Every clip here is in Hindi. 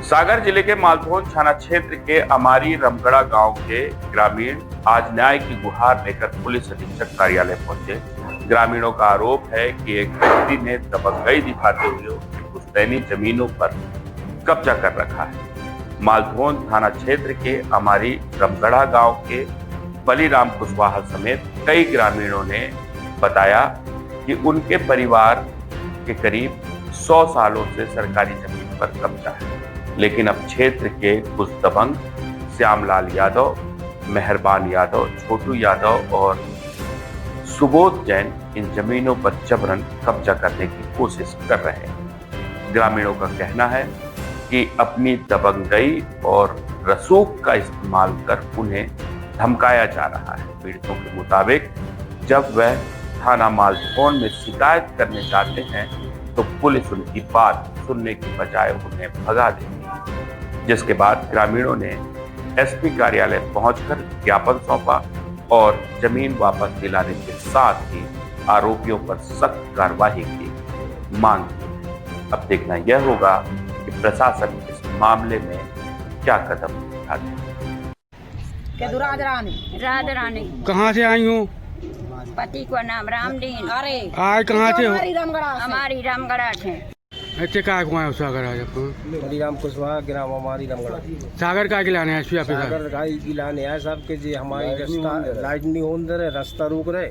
सागर जिले के मालथौन थाना क्षेत्र के अमारी रमगढ़ा गांव के ग्रामीण आज न्याय की गुहार लेकर पुलिस अधीक्षक कार्यालय पहुंचे। ग्रामीणों का आरोप है कि एक व्यक्ति ने दबंगई दिखाते हुए पुश्तैनी जमीनों पर कब्जा कर रखा है। मालथौन थाना क्षेत्र के अमारी रमगढ़ा गांव के बलीराम कुशवाहा समेत कई ग्रामीणों ने बताया कि उनके परिवार के करीब 100 सालों से सरकारी जमीन पर कब्जा है, लेकिन अब क्षेत्र के कुछ दबंग श्यामलाल यादव, मेहरबान यादव, छोटू यादव और सुबोध जैन इन जमीनों पर जबरन कब्जा करने की कोशिश कर रहे हैं। ग्रामीणों का कहना है कि अपनी दबंगई और रसूख का इस्तेमाल कर उन्हें धमकाया जा रहा है। पीड़ितों के मुताबिक जब वह थाना मालथौन में शिकायत करने जाते हैं तो पुलिस उनकी बात सुनने की बजाय उन्हें भगा देती है, जिसके बाद ग्रामीणों ने एसपी कार्यालय पहुंचकर ज्ञापन सौंपा और जमीन वापस दिलाने के साथ ही आरोपियों पर सख्त कार्रवाई की मांग की। अब देखना यह होगा कि प्रशासन इस मामले में क्या कदम उठाते हैं। राज रानी कहाँ से आई हूँ? पति को नाम रामदीन। अरे आए कहाँ से हो? हमारी रामगढ़ा से। अच्छे कहाँ को आए हो? सागर आज आपको बलीराम कुशवाहा ग्राम हमारी रामगढ़ा। सागर का लाने हैं? सागर गाय की लाने है सब के जी हमारी रास्ता लाइट नहीं होने दे रहे, रास्ता रोक रहे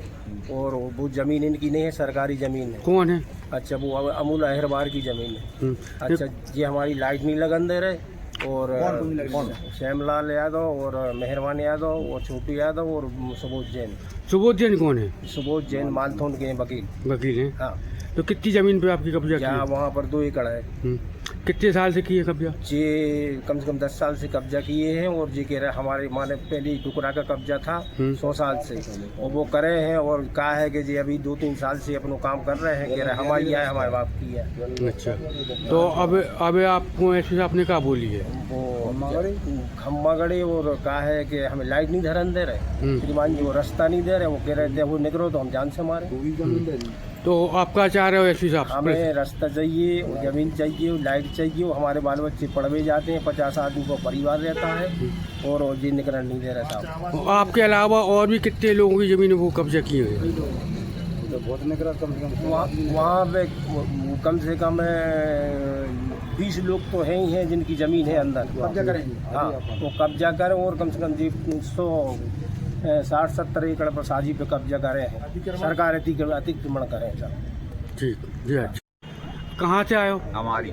और वो जमीन इनकी नहीं है, सरकारी जमीन है। कौन है? अच्छा वो अमूल अहरबार की जमीन है। अच्छा जी हमारी लाइट नहीं लगन दे रहे और श्यामलाल यादव और मेहरबान यादव और छोटू यादव और सुबोध जैन। सुबोध जैन कौन है? सुबोध जैन मालथौन के वकील हैं। हाँ। तो कितनी जमीन पे आपकी कब्जा क्या वहाँ पर 2 एकड़ है। कितने साल से किए कब्जा? जी कम से कम 10 साल से कब्जा किए हैं और जी कह रहे हमारे माने पहले टुकड़ा का कब्जा था 100 साल से और वो करे हैं और कहा है कि जी अभी 2-3 साल से अपना काम कर रहे हैं, कह रहे हमारी है, हमारे बाप की है। अच्छा तो अब आपको एसपी साहब ने क्या बोली है? वो खम्बा गड़े और कहा है कि हमें लाइट नहीं धरन दे रहे श्रीमान जी, वो रास्ता नहीं दे रहे, वो कह रहे थे वो निकलो तो हम जान से मारे। तो आप क्या चाह रहे हो एसपी साहब? हमें रास्ता चाहिए, जमीन चाहिए, लाइट चाहिए। हमारे बाल बच्चे पढ़वे जाते हैं, 50 आदमी का परिवार रहता है और जी निकलने नहीं दे रहा साहब। आपके अलावा और भी कितने लोगों की जमीन वो कब्जा किए हुए? तो बहुत निकला कम से कम वहाँ पे कम से कम 20 लोग तो हैं ही हैं जिनकी ज़मीन है अंदर कब्जा करें। हाँ वो कब्जा करें और कम से कम जी 60-70 एकड़ पर साजी पे कब्जा करे हैं, सरकार अतिक्रमण करे सर। ठीक जी। अच्छा कहाँ से आए हो? हमारी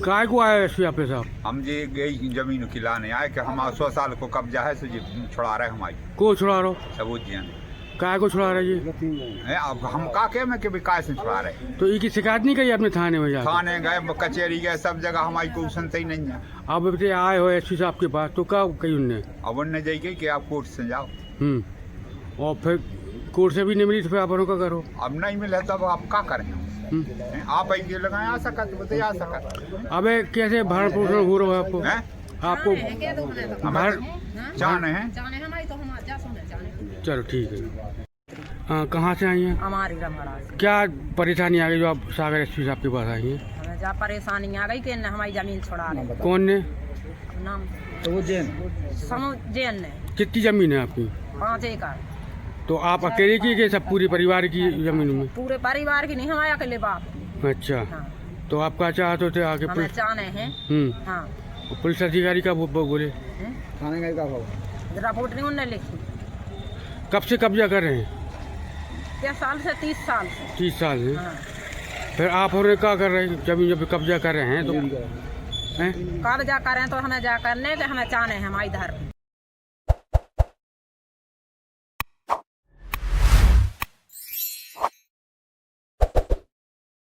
काय को आए एसपी आपके साहब? हम जी गई जमीन खिलाने आए कि हमारा 100 साल को कब्जा है, जी छुड़ा रहे हमारी। को छुड़ा रहे हो? सबूत जी काय को छुड़ा रहे जी? अब हम का के में कि काय से छुड़ा रहे। तो इनकी शिकायत नहीं करी आपने थाने में? थाने गए, कचहरी गए, सब जगह हमारी कोई सुनते ही नहीं है। अब बेटे आए हो एसपी साहब के पास तो क्या कही उनने? अब उनने जाइए कि आप कोर्ट से जाओ। और फिर कोर्ट से भी नहीं मिली तो फिर आप का करो? अब नहीं मिले तब आप क्या करें? आप ऐसे लगाए आ सकते बताइए आ सकते। अबे कैसे भरण पोषण हो रहा है आपको? आपको जाने हैं? चलो ठीक है। कहाँ से आई हैं? हमारी रमगढ़ा से। क्या परेशानी आ गई जो आप सागर एसपी साहब के पास आई हैं? हमें जा परेशानी आ गई कि हमारी जमीन छुड़ा रहे। कौन ने? नाम समूह जैन ने। कितनी जमीन है आपकी? 5 एकड़। तो आप अकेले की कि सब पूरे परिवार की जमीन में? पूरे परिवार की नहीं, हमारे अकेले बाप की। अच्छा हाँ। तो आप क्या चाहते थे आगे? हमें चाहने हैं। हाँ। पुलिस अधिकारी का बोले थाने गए का रिपोर्ट नहीं उन्होंने लिखी। कब से कब्जा कर रहे हैं? 30 साल से 30 साल से। 30 साल से। हाँ। फिर आप और क्या कर रहे हैं जमीन जब कब्जा कर रहे हैं तो? कब्जा करें तो हमें जा करने के हमें चाहने हैं हमारी धर।